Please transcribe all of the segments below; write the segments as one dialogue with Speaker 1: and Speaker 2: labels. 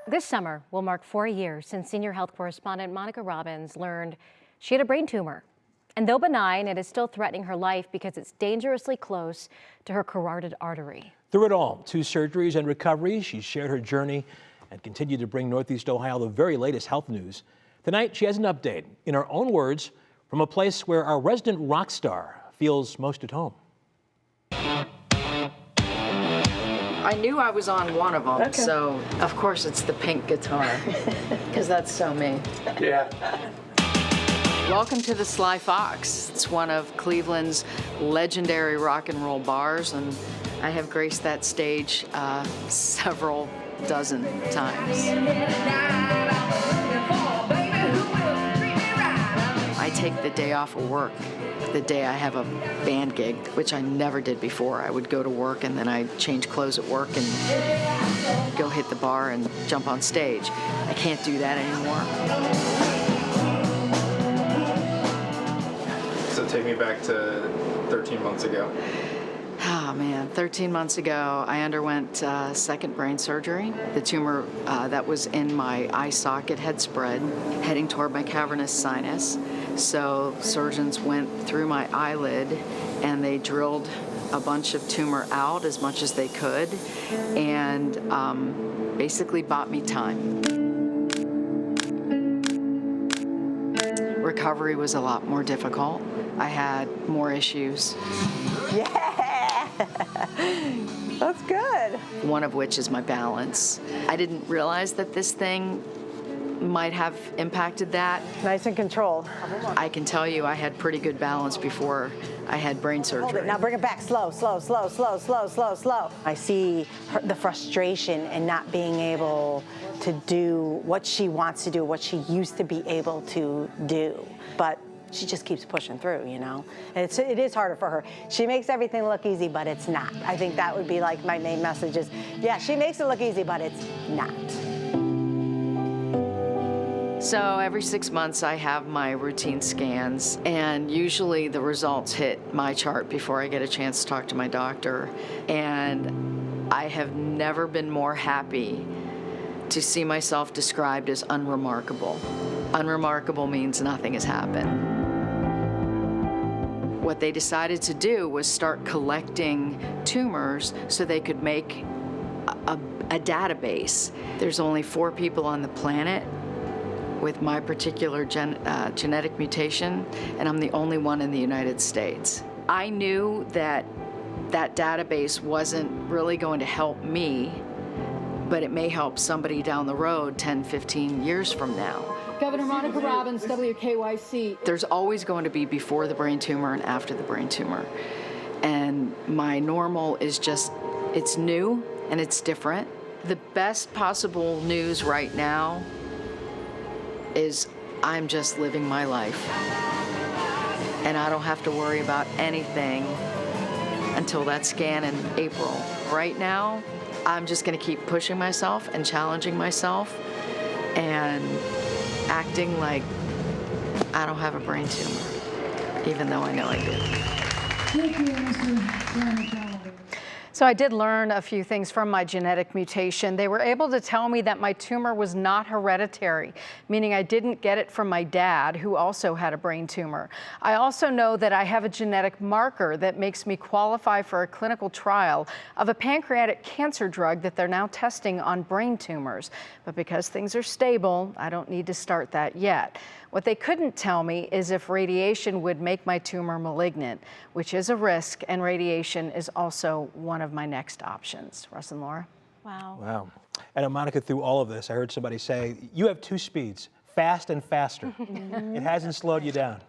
Speaker 1: This summer will mark 4 years since senior health correspondent Monica Robbins learned she had a brain tumor. And though benign, it is still threatening her life because it's dangerously close to her carotid artery.
Speaker 2: Through it all, 2 surgeries and recovery, she shared her journey and continued to bring Northeast Ohio the very latest health news. Tonight, she has an update, in her own words, from a place where our resident rock star feels most at home.
Speaker 3: I knew I was on one of them, okay. So of course it's the pink guitar, because that's so me.
Speaker 2: Yeah.
Speaker 3: Welcome to the Sly Fox. It's one of Cleveland's legendary rock and roll bars, and I have graced that stage several dozen times. I take the day off of work, the day I have a band gig, which I never did before. I would go to work and then I'd change clothes at work and go hit the bar and jump on stage. I can't do that anymore.
Speaker 4: So take me back to 13 months ago.
Speaker 3: Oh man, 13 months ago, I underwent second brain surgery. The tumor that was in my eye socket had spread, heading toward my cavernous sinus. So surgeons went through my eyelid and they drilled a bunch of tumor out as much as they could and basically bought me time. Recovery was a lot more difficult. I had more issues.
Speaker 5: Yeah, that's good.
Speaker 3: One of which is my balance. I didn't realize that this thing might have impacted that.
Speaker 5: Nice and controlled.
Speaker 3: I can tell you I had pretty good balance before I had brain surgery.
Speaker 5: Hold it. Now bring it back. Slow, slow, slow, slow, slow, slow, slow. I see the frustration in not being able to do what she wants to do, what she used to be able to do. But she just keeps pushing through, you know? And it is harder for her. She makes everything look easy, but it's not. I think that would be like my main message is, yeah, she makes it look easy, but it's not.
Speaker 3: So every 6 months I have my routine scans, and usually the results hit my chart before I get a chance to talk to my doctor. And I have never been more happy to see myself described as unremarkable. Unremarkable means nothing has happened. What they decided to do was start collecting tumors so they could make a database. There's only 4 people on the planet with my particular genetic mutation, and I'm the only one in the United States. I knew that that database wasn't really going to help me, but it may help somebody down the road 10, 15 years from now.
Speaker 6: Governor Monica Robbins, WKYC.
Speaker 3: There's always going to be before the brain tumor and after the brain tumor. And my normal is just, it's new and it's different. The best possible news right now is I'm just living my life. And I don't have to worry about anything until that scan in April. Right now, I'm just gonna keep pushing myself and challenging myself and acting like I don't have a brain tumor, even though I know I do.
Speaker 6: Thank you, Mr.
Speaker 7: So I did learn a few things from my genetic mutation. They were able to tell me that my tumor was not hereditary, meaning I didn't get it from my dad, who also had a brain tumor. I also know that I have a genetic marker that makes me qualify for a clinical trial of a pancreatic cancer drug that they're now testing on brain tumors. But because things are stable, I don't need to start that yet. What they couldn't tell me is if radiation would make my tumor malignant, which is a risk, and radiation is also one of my next options. Russ and Laura?
Speaker 1: Wow.
Speaker 2: Wow. And Monica, through all of this, I heard somebody say, you have 2 speeds, fast and faster. It hasn't slowed you down.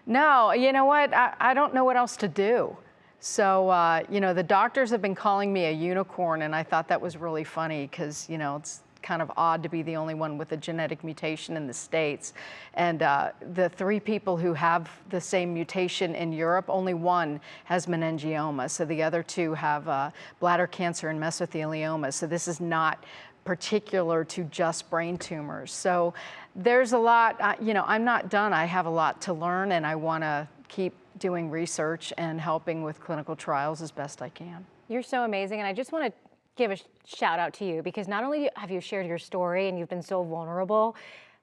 Speaker 7: No, you know what? I don't know what else to do. So, you know, the doctors have been calling me a unicorn, and I thought that was really funny because, you know, it's kind of odd to be the only one with a genetic mutation in the States. And the 3 people who have the same mutation in Europe, only one has meningioma. So the other 2 have bladder cancer and mesothelioma. So this is not particular to just brain tumors. So there's a lot, you know, I'm not done. I have a lot to learn, and I want to keep doing research and helping with clinical trials as best I can.
Speaker 1: You're so amazing, and I just want to give a shout out to you because not only have you shared your story and you've been so vulnerable,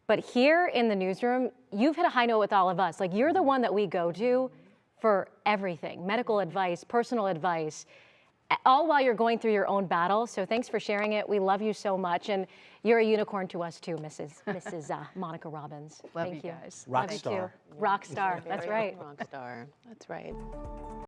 Speaker 1: but here in the newsroom, you've hit a high note with all of us. Like, you're the one that we go to for everything, medical advice, personal advice, all while you're going through your own battle. So thanks for sharing it. We love you so much. And you're a unicorn to us too, Mrs. Monica Robbins.
Speaker 7: Love
Speaker 1: Thank
Speaker 7: you guys.
Speaker 2: Rock
Speaker 1: Thank
Speaker 2: star.
Speaker 1: you. Rock star, that's right.
Speaker 8: Rock star, that's right.